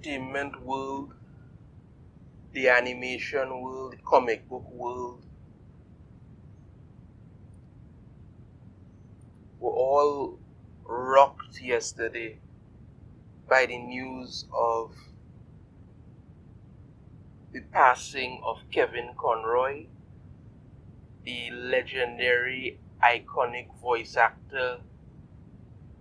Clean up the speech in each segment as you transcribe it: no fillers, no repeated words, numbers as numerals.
entertainment world, the animation world, the comic book world were all rocked yesterday by the news of the passing of Kevin Conroy, the legendary, iconic voice actor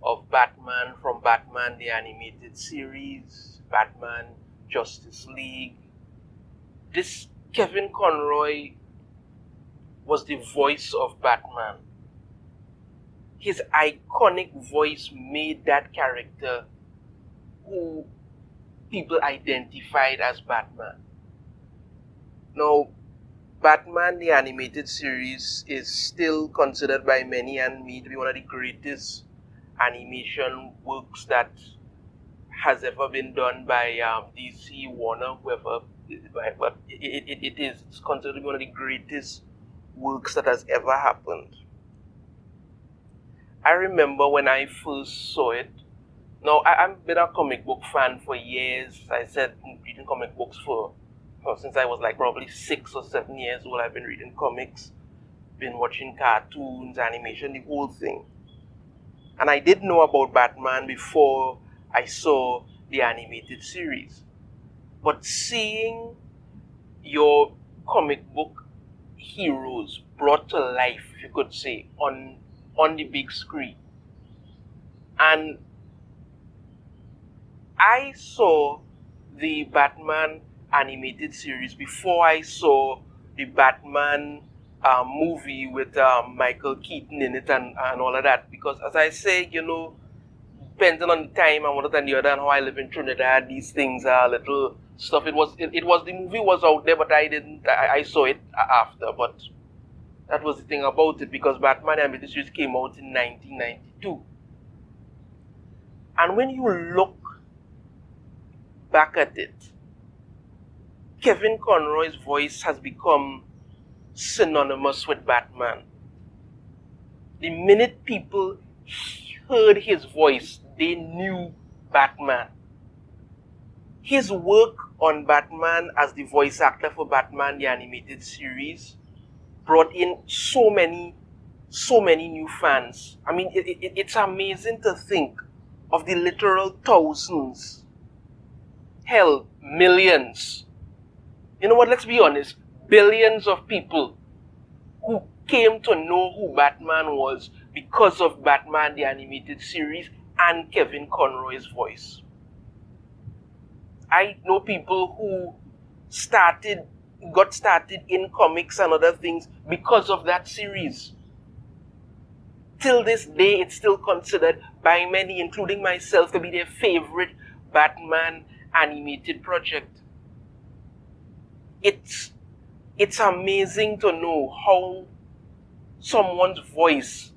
of Batman from Batman the Animated Series, Batman Justice League. This Kevin Conroy was the voice of Batman. His iconic voice made that character who people identified as Batman. Now, Batman the Animated Series is still considered by many and me to be one of the greatest animation works that has ever been done by DC, Warner, whoever. But it's considered to be one of the greatest works that has ever happened. I remember when I first saw it. Now, I've been a comic book fan for years. I said reading comic books since I was like probably 6 or 7 years old. I've been reading comics, been watching cartoons, animation, the whole thing. And I did know about Batman before I saw the animated series. But seeing your comic book heroes brought to life, if you could say, on the big screen. And I saw the Batman animated series before I saw the Batman movie with Michael Keaton in it and all of that, because as I say, depending on the time and one than the other and how I live in Trinidad, these things are a little stuff. It was the movie was out there, but I saw it after. But that was the thing about it, because Batman animated series came out in 1992, and when you look back at it, Kevin Conroy's voice has become synonymous with Batman. The minute people heard his voice, they knew Batman. His work on Batman as the voice actor for Batman the Animated Series brought in so many new fans. I mean, it's amazing to think of the literal thousands, hell, millions. You know what, let's be honest, billions of people who came to know who Batman was because of Batman the Animated Series and Kevin Conroy's voice. I know people who got started in comics and other things because of that series. Till this day, it's still considered by many, including myself, to be their favorite Batman animated project. It's amazing to know how someone's voice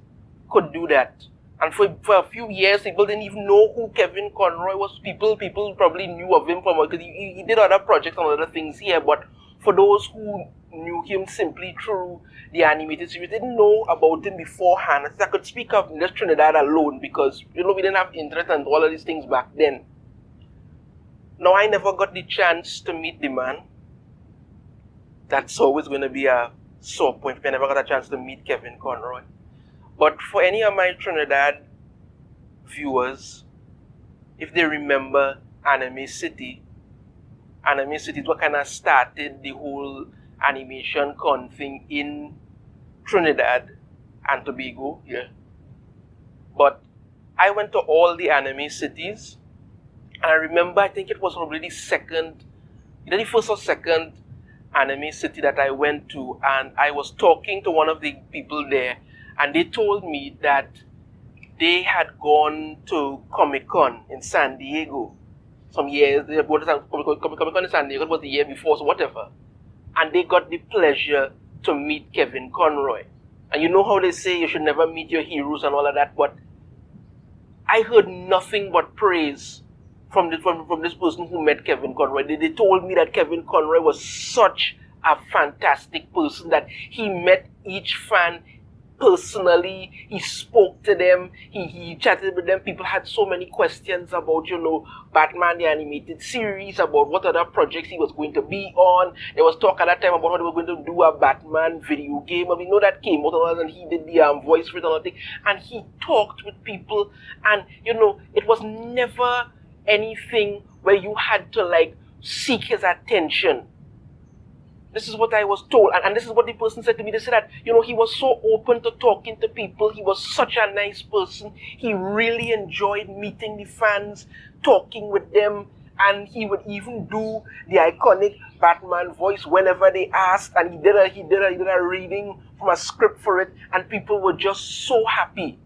could do that. And for a few years, people didn't even know who Kevin Conroy was. People probably knew of him because he did other projects and other things here. But for those who knew him simply through the animated series, didn't know about him beforehand. I could speak of just Trinidad alone, because we didn't have internet and all of these things back then. Now, I never got the chance to meet the man. That's always going to be a sore point if I never got a chance to meet Kevin Conroy. But for any of my Trinidad viewers, if they remember Anime City is what kind of started the whole animation con thing in Trinidad and Tobago. Yeah. But I went to all the anime cities, and I remember, I think it was probably the first or second anime city that I went to, and I was talking to one of the people there, and they told me that they had gone to Comic-Con in San Diego some years. They had gone to Comic-Con in San Diego, it was the year before, so whatever. And they got the pleasure to meet Kevin Conroy. And you know how they say you should never meet your heroes and all of that, but I heard nothing but praise from this person who met Kevin Conroy. They told me that Kevin Conroy was such a fantastic person, that he met each fan personally. He spoke to them. He chatted with them. People had so many questions about, Batman the animated series, about what other projects he was going to be on. There was talk at that time about how they were going to do a Batman video game. And we know that came out, and he did the voice for it and all that thing. And he talked with people, and it was never anything where you had to like seek his attention. This is what I was told, and this is what the person said to me. They said that, he was so open to talking to people. He was such a nice person. He really enjoyed meeting the fans, talking with them, and he would even do the iconic Batman voice whenever they asked, and he did a reading from a script for it, and people were just so happy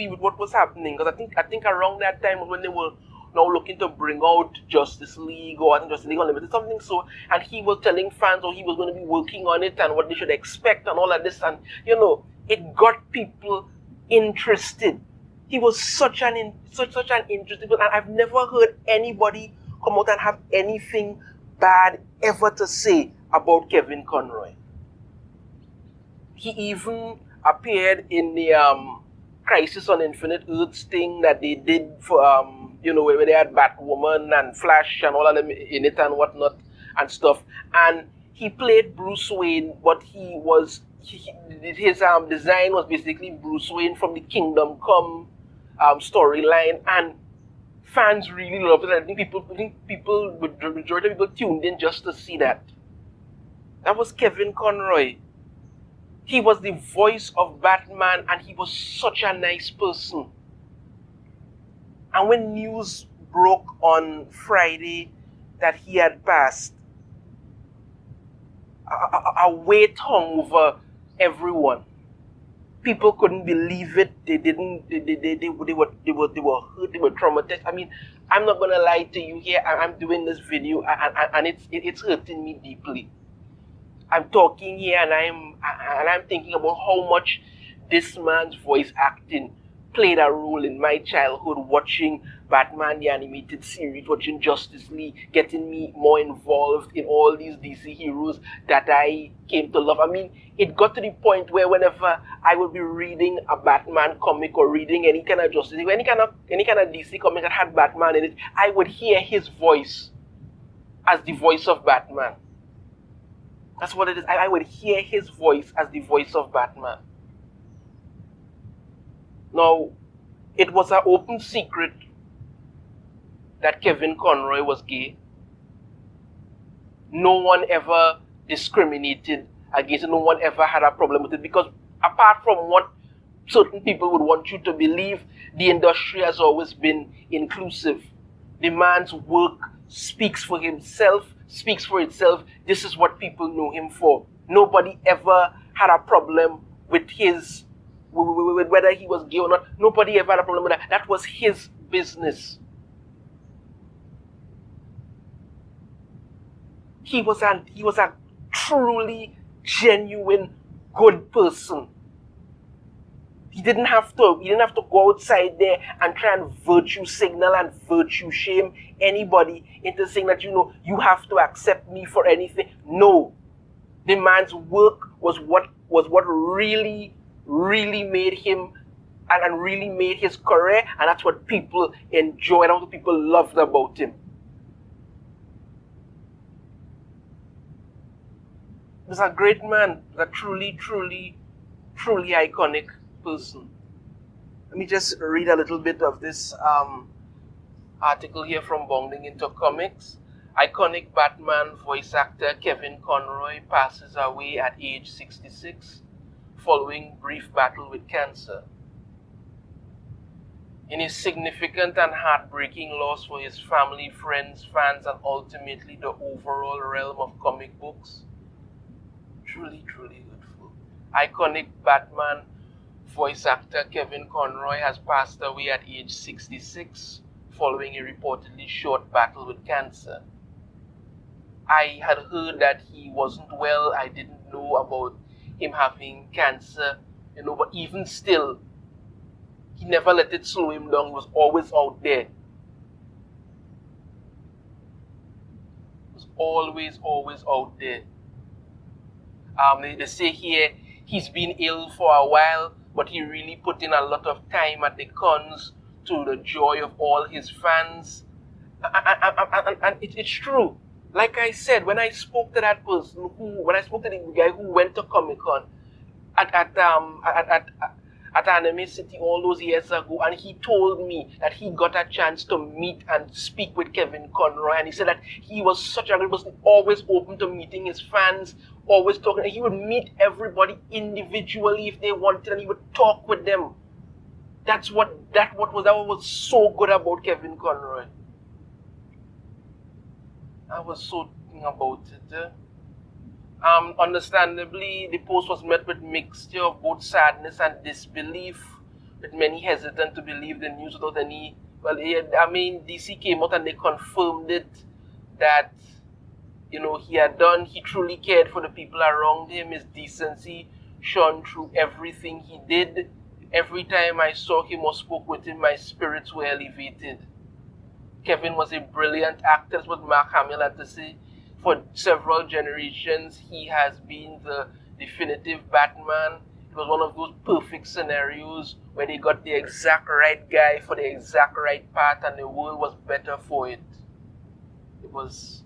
with what was happening. Because I think around that time when they were now looking to bring out Justice League, or I think Justice League Unlimited, something so, and he was telling fans how he was going to be working on it and what they should expect and all of this, and it got people interested. He was such an interesting person, and I've never heard anybody come out and have anything bad ever to say about Kevin Conroy. He even appeared in the Crisis on Infinite Earths thing that they did for where they had Batwoman and Flash and all of them in it and whatnot and stuff. And he played Bruce Wayne, but his design was basically Bruce Wayne from the Kingdom Come storyline, and fans really loved it. I think the majority of people tuned in just to see that. That was Kevin Conroy. He was the voice of Batman, and he was such a nice person. And when news broke on Friday that he had passed, a weight hung over everyone. People couldn't believe it. They were hurt. They were traumatized. I mean, I'm not gonna lie to you here. I'm doing this video, and it's hurting me deeply. I'm talking here, and I'm thinking about how much this man's voice acting played a role in my childhood, watching Batman the animated series, watching Justice League, getting me more involved in all these DC heroes that I came to love. I mean, it got to the point where whenever I would be reading a Batman comic or reading any kind of Justice League, any kind of DC comic that had Batman in it, I would hear his voice as the voice of Batman. That's what it is. I would hear his voice as the voice of Batman. Now, it was an open secret that Kevin Conroy was gay. No one ever discriminated against it. No one ever had a problem with it, because apart from what certain people would want you to believe, the industry has always been inclusive. The man's work speaks for himself, speaks for itself. This is what people know him for. Nobody ever had a problem with his, with whether he was gay or not. Nobody ever had a problem with that. That was his business. He was a truly genuine good person. He didn't have to go outside there and try and virtue signal and virtue shame anybody into saying that you have to accept me for anything. No. The man's work was what really made him and really made his career, and that's what people enjoyed, that's what people loved about him. He was a great man, a truly iconic person. Let me just read a little bit of this article here from Bounding Into Comics. Iconic Batman voice actor Kevin Conroy passes away at age 66 following brief battle with cancer. In his significant and heartbreaking loss for his family, friends, fans, and ultimately the overall realm of comic books, truly hurtful. Iconic Batman voice actor Kevin Conroy has passed away at age 66 following a reportedly short battle with cancer. I had heard that he wasn't well. I didn't know about him having cancer, but even still, he never let it slow him down. He was always out there. He was always out there. They say here He's been ill for a while, but he really put in a lot of time at the cons to the joy of all his fans. And it's true. Like I said, when I spoke to that person when I spoke to the guy who went to Comic Con at Anime City all those years ago, and he told me that he got a chance to meet and speak with Kevin Conroy, and he said that he was such a great person, always open to meeting his fans, always talking, and he would meet everybody individually if they wanted, and he would talk with them. That was so good about Kevin Conroy. I was so thinking about it. Understandably, the post was met with mixture of both sadness and disbelief, with many hesitant to believe the news without any. Well, DC came out and they confirmed it that he truly cared for the people around him. His decency shone through everything he did. Every time I saw him or spoke with him, my spirits were elevated. Kevin was a brilliant actor, that's what Mark Hamill had to say. For several generations, he has been the definitive Batman. It was one of those perfect scenarios where they got the exact right guy for the exact right part, and the world was better for it. It was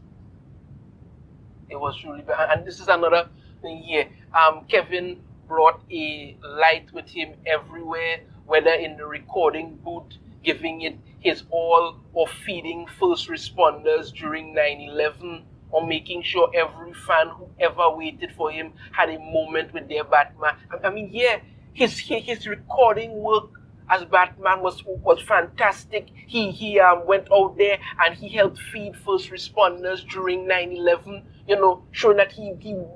truly bad. And this is another thing here. Kevin brought a light with him everywhere, whether in the recording booth, giving it his all, or feeding first responders during 9/11, or making sure every fan who ever waited for him had a moment with their Batman. His recording work as Batman was fantastic. He went out there and he helped feed first responders during 9/11, showing that he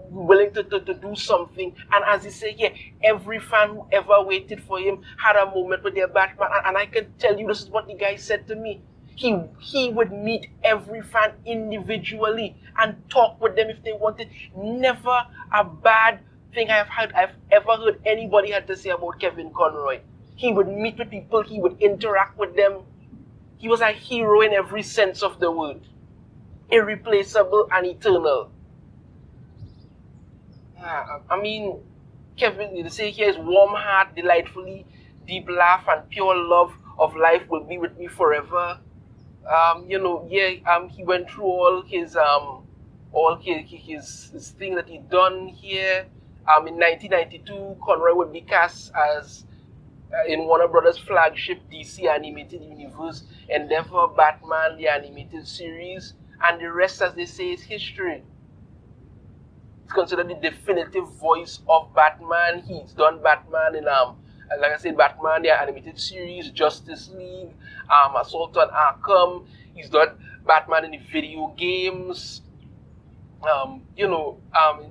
willing to do something. And as he said here, every fan who ever waited for him had a moment with their Batman. And I can tell you, this is what the guy said to me. He would meet every fan individually and talk with them if they wanted. Never a bad thing I've ever heard anybody had to say about Kevin Conroy. He would meet with people, he would interact with them. He was a hero in every sense of the word. Irreplaceable and eternal. Kevin, they say here, his warm heart, delightfully deep laugh, and pure love of life will be with me forever. He went through all his thing that he done here. In 1992, Conroy would be cast as in Warner Brothers' flagship DC animated universe endeavor, Batman the Animated Series, and the rest, as they say, is history. He's considered the definitive voice of Batman. He's done Batman in like I said, Batman the Animated Series, Justice League, Assault on Arkham. He's done Batman in the video games,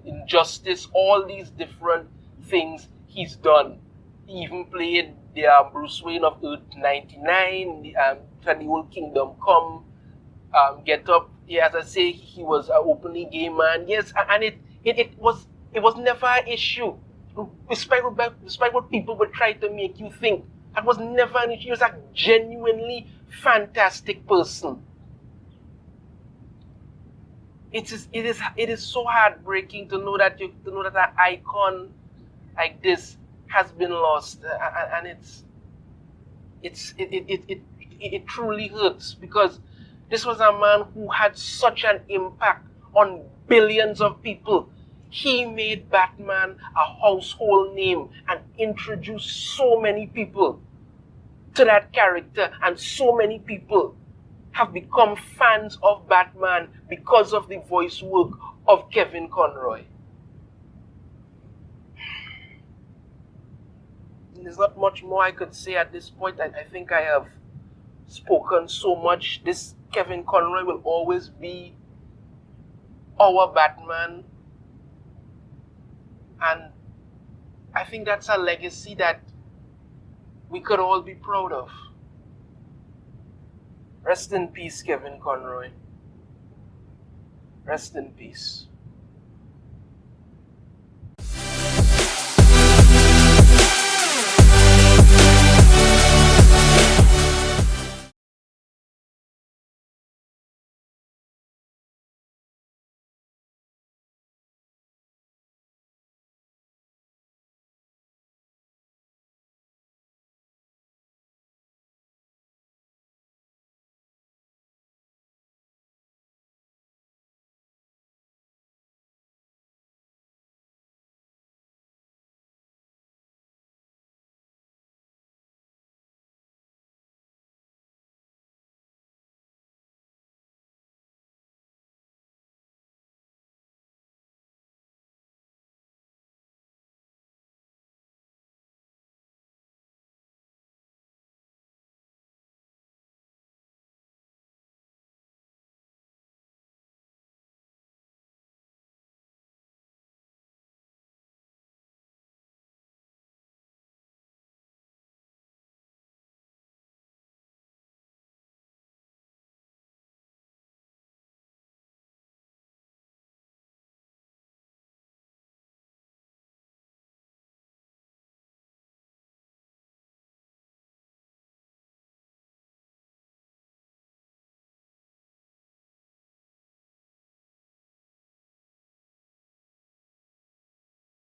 Injustice, all these different things he's done. He even played the Bruce Wayne of Earth 99, the Old Kingdom Come, Get Up. Yeah, as I say, he was an openly gay man. Yes, and it was never an issue. Despite what people would try to make you think, that was never an issue. He was a genuinely fantastic person. It is so heartbreaking to know that an icon like this has been lost, and it truly hurts, because this was a man who had such an impact on billions of people. He made Batman a household name and introduced so many people to that character, and so many people have become fans of Batman because of the voice work of Kevin Conroy. There's not much more I could say at this point. I think I have spoken so much. This Kevin Conroy will always be our Batman. And I think that's a legacy that we could all be proud of. Rest in peace, Kevin Conroy. Rest in peace.